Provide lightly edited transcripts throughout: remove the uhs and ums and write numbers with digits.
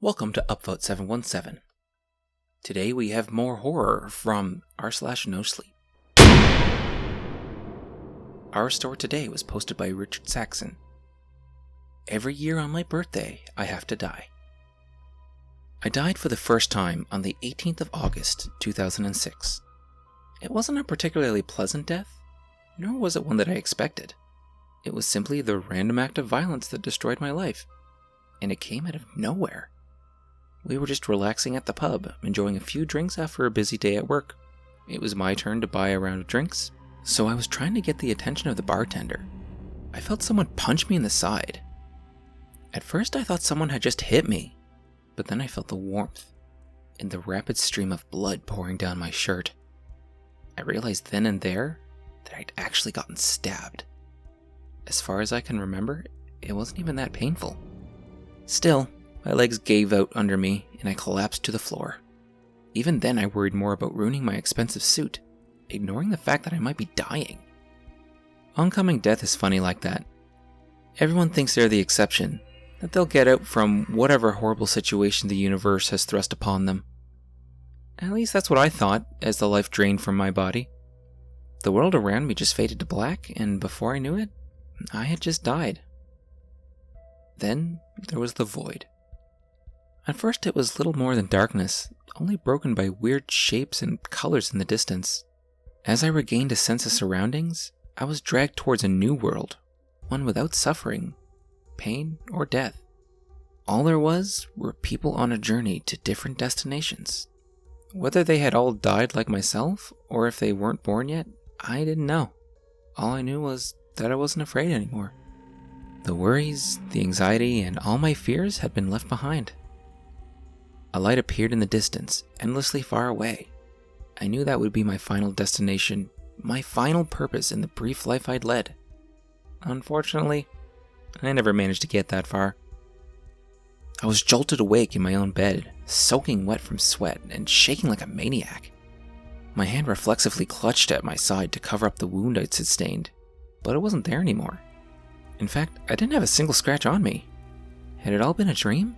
Welcome to Upvote 717. Today we have more horror from r/NoSleep. Our story today was posted by Richard Saxon. Every year on my birthday, I have to die. I died for the first time on the 18th of August, 2006. It wasn't a particularly pleasant death, nor was it one that I expected. It was simply the random act of violence that destroyed my life, and it came out of nowhere. We were just relaxing at the pub, enjoying a few drinks after a busy day at work. It was my turn to buy a round of drinks, so I was trying to get the attention of the bartender. I felt someone punch me in the side. At first I thought someone had just hit me, but then I felt the warmth and the rapid stream of blood pouring down my shirt. I realized then and there that I'd actually gotten stabbed. As far as I can remember, it wasn't even that painful. Still, my legs gave out under me and I collapsed to the floor. Even then I worried more about ruining my expensive suit, ignoring the fact that I might be dying. Oncoming death is funny like that. Everyone thinks they're the exception, that they'll get out from whatever horrible situation the universe has thrust upon them. At least that's what I thought as the life drained from my body. The world around me just faded to black, and before I knew it, I had just died. Then there was the void. At first it was little more than darkness, only broken by weird shapes and colors in the distance. As I regained a sense of surroundings, I was dragged towards a new world, one without suffering, pain, or death. All there was were people on a journey to different destinations. Whether they had all died like myself, or if they weren't born yet, I didn't know. All I knew was that I wasn't afraid anymore. The worries, the anxiety, and all my fears had been left behind. A light appeared in the distance, endlessly far away. I knew that would be my final destination, my final purpose in the brief life I'd led. Unfortunately, I never managed to get that far. I was jolted awake in my own bed, soaking wet from sweat and shaking like a maniac. My hand reflexively clutched at my side to cover up the wound I'd sustained, but it wasn't there anymore. In fact, I didn't have a single scratch on me. Had it all been a dream?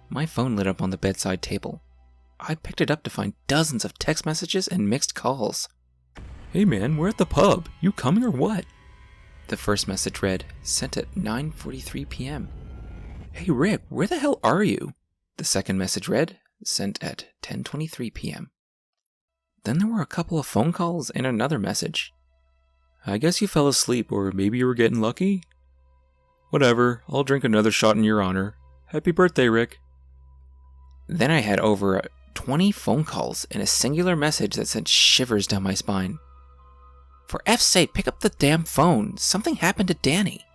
My phone lit up on the bedside table. I picked it up to find dozens of text messages and mixed calls. "Hey man, we're at the pub. You coming or what?" The first message read, sent at 9:43 p.m. "Hey Rick, where the hell are you?" The second message read, sent at 10:23 p.m. Then there were a couple of phone calls and another message. "I guess you fell asleep, or maybe you were getting lucky? Whatever, I'll drink another shot in your honor. Happy birthday, Rick." Then I had over 20 phone calls and a singular message that sent shivers down my spine. "For F's sake, pick up the damn phone. Something happened to Danny."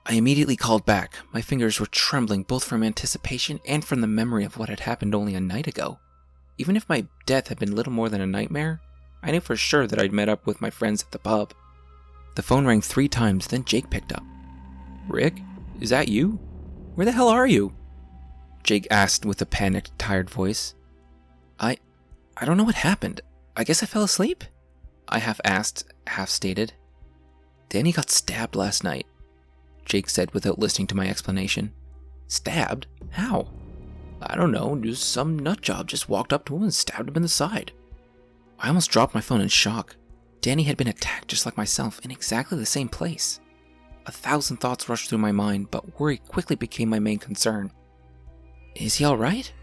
I immediately called back. My fingers were trembling both from anticipation and from the memory of what had happened only a night ago. Even if my death had been little more than a nightmare, I knew for sure that I'd met up with my friends at the pub. The phone rang 3 times, then Jake picked up. "Rick, is that you? Where the hell are you?" Jake asked with a panicked, tired voice. I don't know what happened. I guess I fell asleep?" I half asked, half stated. "Danny got stabbed last night," Jake said without listening to my explanation. "Stabbed? How?" "I don't know, just some nutjob just walked up to him and stabbed him in the side." I almost dropped my phone in shock. Danny had been attacked just like myself in exactly the same place. 1,000 thoughts rushed through my mind, but worry quickly became my main concern. "Is he alright?"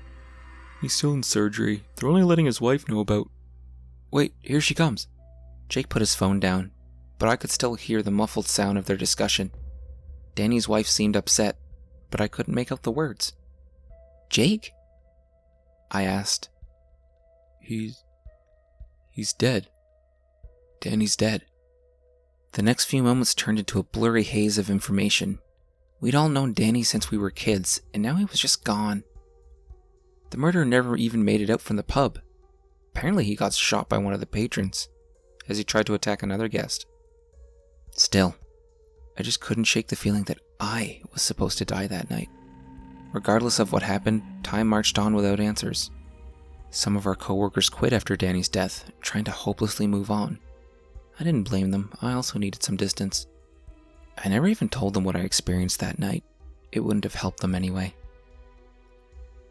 "He's still in surgery. They're only letting his wife know about..." "Wait, here she comes." Jake put his phone down, but I could still hear the muffled sound of their discussion. Danny's wife seemed upset, but I couldn't make out the words. "Jake?" I asked. He's dead. Danny's dead." The next few moments turned into a blurry haze of information. We'd all known Danny since we were kids, and now he was just gone. The murderer never even made it out from the pub. Apparently he got shot by one of the patrons, as he tried to attack another guest. Still, I just couldn't shake the feeling that I was supposed to die that night. Regardless of what happened, time marched on without answers. Some of our coworkers quit after Danny's death, trying to hopelessly move on. I didn't blame them. I also needed some distance. I never even told them what I experienced that night. It wouldn't have helped them anyway.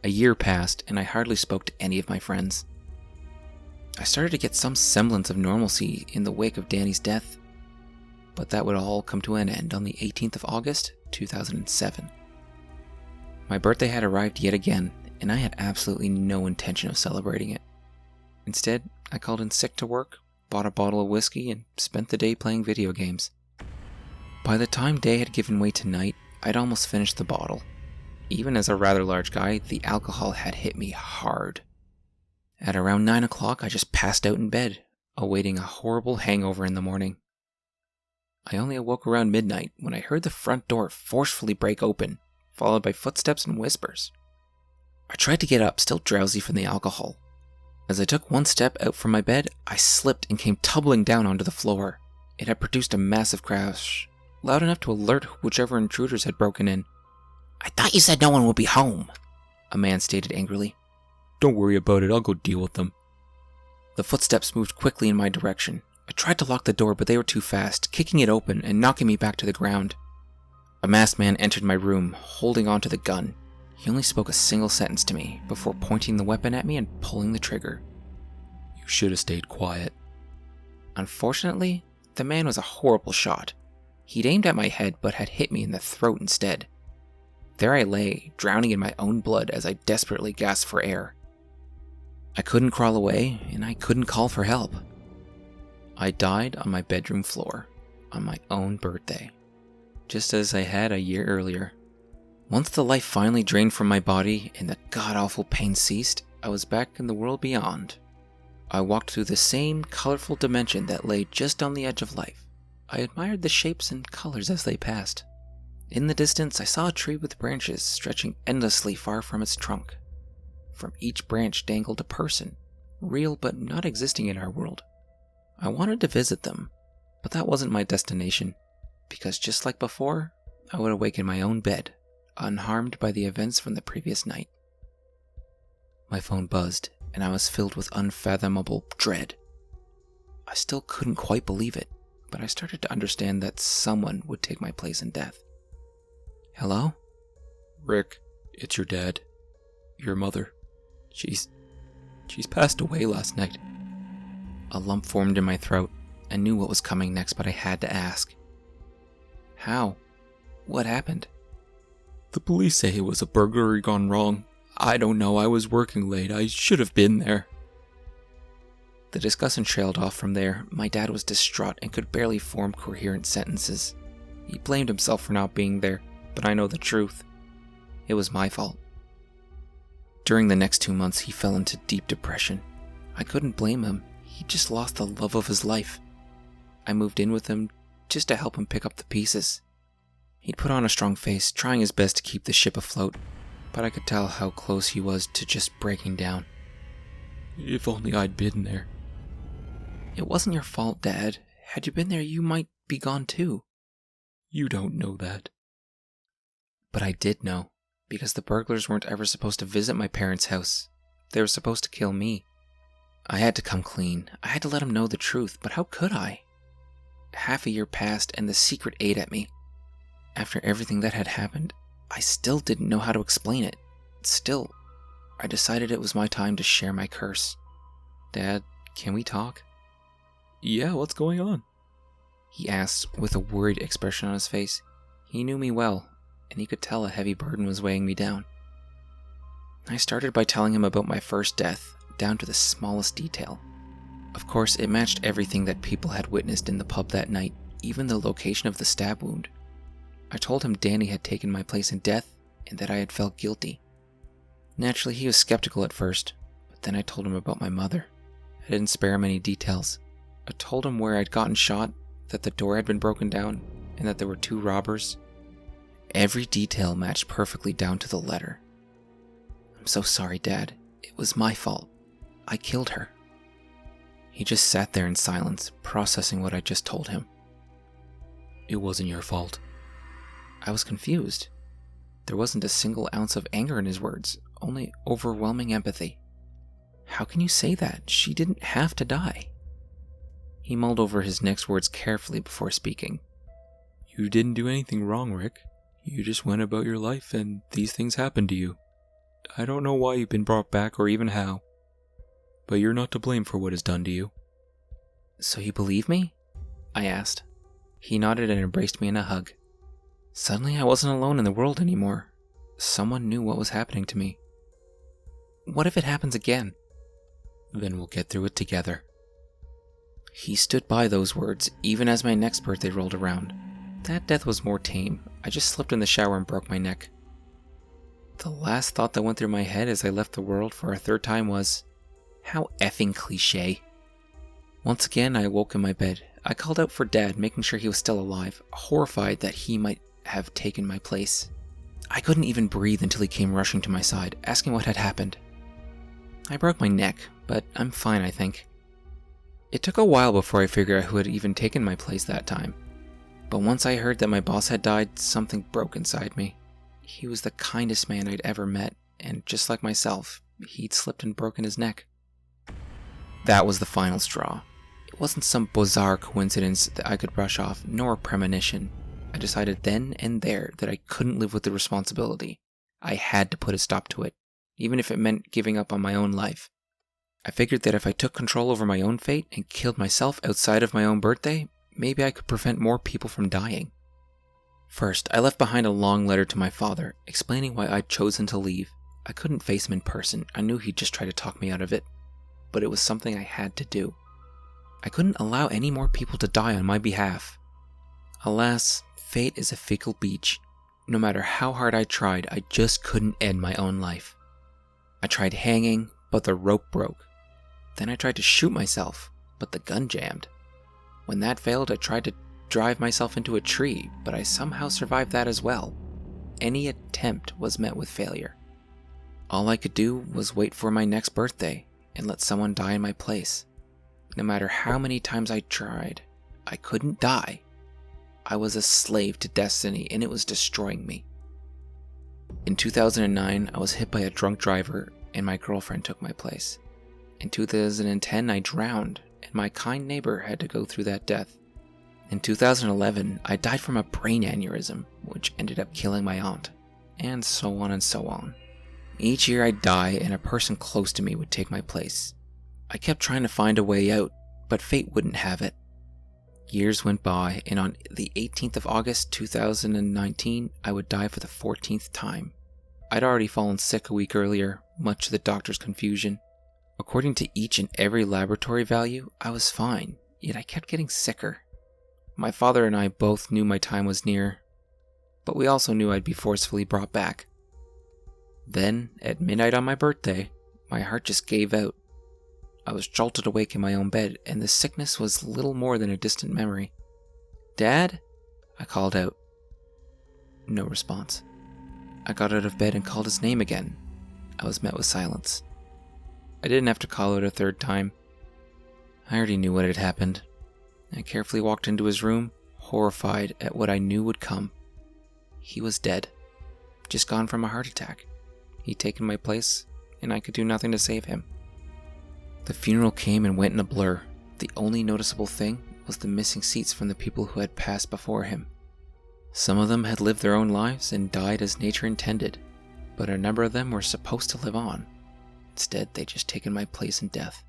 A year passed, and I hardly spoke to any of my friends. I started to get some semblance of normalcy in the wake of Danny's death, but that would all come to an end on the 18th of August, 2007. My birthday had arrived yet again, and I had absolutely no intention of celebrating it. Instead, I called in sick to work, bought a bottle of whiskey, and spent the day playing video games. By the time day had given way to night, I'd almost finished the bottle. Even as a rather large guy, the alcohol had hit me hard. At around 9 o'clock, I just passed out in bed, awaiting a horrible hangover in the morning. I only awoke around midnight when I heard the front door forcefully break open, followed by footsteps and whispers. I tried to get up, still drowsy from the alcohol. As I took one step out from my bed, I slipped and came tumbling down onto the floor. It had produced a massive crash, loud enough to alert whichever intruders had broken in. "I thought you said no one would be home," a man stated angrily. "Don't worry about it, I'll go deal with them." The footsteps moved quickly in my direction. I tried to lock the door, but they were too fast, kicking it open and knocking me back to the ground. A masked man entered my room, holding onto the gun. He only spoke a single sentence to me before pointing the weapon at me and pulling the trigger. "You should have stayed quiet." Unfortunately, the man was a horrible shot. He'd aimed at my head but had hit me in the throat instead. There I lay, drowning in my own blood as I desperately gasped for air. I couldn't crawl away, and I couldn't call for help. I died on my bedroom floor, on my own birthday, just as I had a year earlier. Once the life finally drained from my body and the god-awful pain ceased, I was back in the world beyond. I walked through the same colorful dimension that lay just on the edge of life. I admired the shapes and colors as they passed. In the distance, I saw a tree with branches stretching endlessly far from its trunk. From each branch dangled a person, real but not existing in our world. I wanted to visit them, but that wasn't my destination, because just like before, I would awake in my own bed, unharmed by the events from the previous night. My phone buzzed, and I was filled with unfathomable dread. I still couldn't quite believe it, but I started to understand that someone would take my place in death. "Hello?" "Rick, it's your dad. Your mother. She's passed away last night." A lump formed in my throat. I knew what was coming next, but I had to ask. "How? What happened?" "The police say it was a burglary gone wrong. I don't know, I was working late. I should have been there." The discussion trailed off from there. My dad was distraught and could barely form coherent sentences. He blamed himself for not being there, but I know the truth. It was my fault. During the next 2 months, he fell into deep depression. I couldn't blame him. He just lost the love of his life. I moved in with him just to help him pick up the pieces. He'd put on a strong face, trying his best to keep the ship afloat, but I could tell how close he was to just breaking down. "If only I'd been there." "It wasn't your fault, Dad. Had you been there, you might be gone too." "You don't know that." But I did know, because the burglars weren't ever supposed to visit my parents' house. They were supposed to kill me. I had to come clean. I had to let him know the truth, but how could I? Half a year passed and the secret ate at me. After everything that had happened, I still didn't know how to explain it. Still, I decided it was my time to share my curse. "Dad, can we talk?" "Yeah, what's going on?" he asked with a worried expression on his face. He knew me well, and he could tell a heavy burden was weighing me down. I started by telling him about my first death, down to the smallest detail. Of course, it matched everything that people had witnessed in the pub that night, even the location of the stab wound. I told him Danny had taken my place in death, and that I had felt guilty. Naturally, he was skeptical at first, but then I told him about my mother. I didn't spare him any details. I told him where I'd gotten shot, that the door had been broken down, and that there were 2 robbers. Every detail matched perfectly down to the letter. "I'm so sorry, Dad. It was my fault. I killed her." He just sat there in silence, processing what I just told him. "It wasn't your fault." I was confused. There wasn't a single ounce of anger in his words, only overwhelming empathy. "How can you say that? She didn't have to die." He mulled over his next words carefully before speaking. "You didn't do anything wrong, Rick. You just went about your life and these things happened to you. I don't know why you've been brought back or even how, but you're not to blame for what is done to you. So you believe me? I asked. He nodded and embraced me in a hug. Suddenly I wasn't alone in the world anymore. Someone knew what was happening to me. What if it happens again? Then we'll get through it together. He stood by those words, even as my next birthday rolled around. That death was more tame. I just slipped in the shower and broke my neck. The last thought that went through my head as I left the world for a third time was, how effing cliche. Once again, I awoke in my bed. I called out for Dad, making sure he was still alive, horrified that he might have taken my place. I couldn't even breathe until he came rushing to my side, asking what had happened. I broke my neck, but I'm fine, I think. It took a while before I figured out who had even taken my place that time. But once I heard that my boss had died, something broke inside me. He was the kindest man I'd ever met, and just like myself, he'd slipped and broken his neck. That was the final straw. It wasn't some bizarre coincidence that I could brush off, nor a premonition. I decided then and there that I couldn't live with the responsibility. I had to put a stop to it, even if it meant giving up on my own life. I figured that if I took control over my own fate and killed myself outside of my own birthday, maybe I could prevent more people from dying. First, I left behind a long letter to my father, explaining why I'd chosen to leave. I couldn't face him in person. I knew he'd just try to talk me out of it. But it was something I had to do. I couldn't allow any more people to die on my behalf. Alas, fate is a fickle beach. No matter how hard I tried, I just couldn't end my own life. I tried hanging, but the rope broke. Then I tried to shoot myself, but the gun jammed. When that failed, I tried to drive myself into a tree, but I somehow survived that as well. Any attempt was met with failure. All I could do was wait for my next birthday and let someone die in my place. No matter how many times I tried, I couldn't die. I was a slave to destiny, and it was destroying me. In 2009, I was hit by a drunk driver, and my girlfriend took my place. In 2010, I drowned, and my kind neighbor had to go through that death. In 2011, I died from a brain aneurysm, which ended up killing my aunt, and so on and so on. Each year I'd die, and a person close to me would take my place. I kept trying to find a way out, but fate wouldn't have it. Years went by, and on the 18th of August 2019, I would die for the 14th time. I'd already fallen sick a week earlier, much to the doctor's confusion. According to each and every laboratory value, I was fine, yet I kept getting sicker. My father and I both knew my time was near, but we also knew I'd be forcefully brought back. Then, at midnight on my birthday, my heart just gave out. I was jolted awake in my own bed, and the sickness was little more than a distant memory. "Dad?" I called out. No response. I got out of bed and called his name again. I was met with silence. I didn't have to call out a third time. I already knew what had happened. I carefully walked into his room, horrified at what I knew would come. He was dead. Just gone from a heart attack. He'd taken my place, and I could do nothing to save him. The funeral came and went in a blur. The only noticeable thing was the missing seats from the people who had passed before him. Some of them had lived their own lives and died as nature intended, but a number of them were supposed to live on. Instead, they'd just taken my place in death.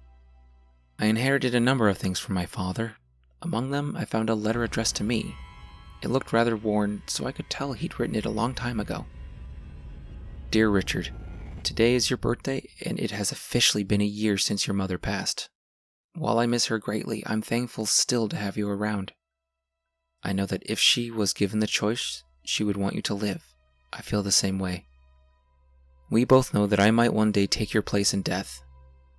I inherited a number of things from my father. Among them, I found a letter addressed to me. It looked rather worn, so I could tell he'd written it a long time ago. "Dear Richard, today is your birthday, and it has officially been a year since your mother passed. While I miss her greatly, I'm thankful still to have you around. I know that if she was given the choice, she would want you to live. I feel the same way. We both know that I might one day take your place in death.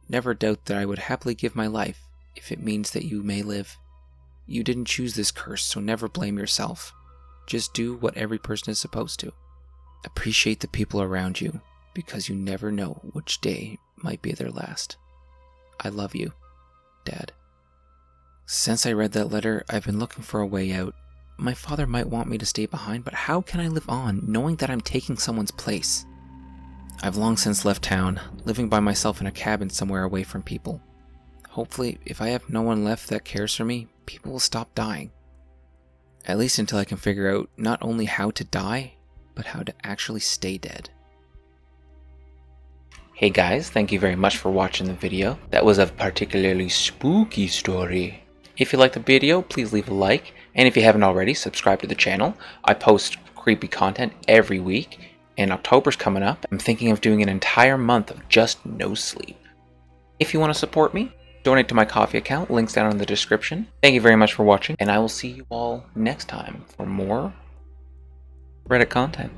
Never doubt that I would happily give my life if it means that you may live. You didn't choose this curse, so never blame yourself. Just do what every person is supposed to. Appreciate the people around you, because you never know which day might be their last. I love you, Dad." Since I read that letter, I've been looking for a way out. My father might want me to stay behind, but how can I live on knowing that I'm taking someone's place? I've long since left town, living by myself in a cabin somewhere away from people. Hopefully, if I have no one left that cares for me, people will stop dying. At least until I can figure out not only how to die, but how to actually stay dead. Hey guys, thank you very much for watching the video. That was a particularly spooky story. If you liked the video, please leave a like, and if you haven't already, subscribe to the channel. I post creepy content every week, and October's coming up. I'm thinking of doing an entire month of just no sleep. If you want to support me, donate to my Ko-fi account, links down in the description. Thank you very much for watching, and I will see you all next time for more Reddit content.